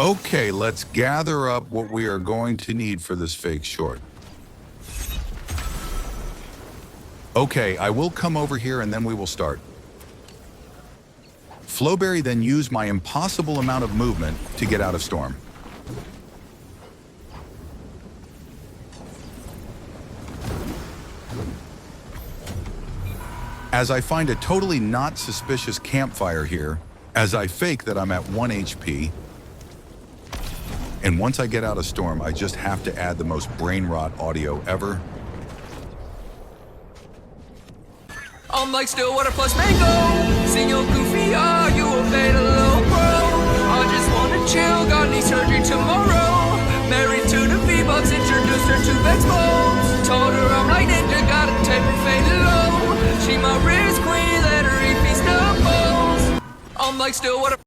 Okay, let's gather up what we are going to need for this fake short. Okay, I will come over here and then we will start. Flowberry then used my impossible amount of movement to get out of storm. As I find a totally not suspicious campfire here, as I fake that I'm at 1 HP, and once I get out of storm, I just have to add the most brain rot audio ever. I'm like Stillwater plus Mango. Senor Goofy, are you a beta low pro? I just wanna chill, got knee surgery tomorrow. Married to the V-Bucks, introduced her to Vexpo. Told her I'm like ninja, gotta tape her faded low. She my wrist queen, let her eat feast up balls. I'm like Stillwater.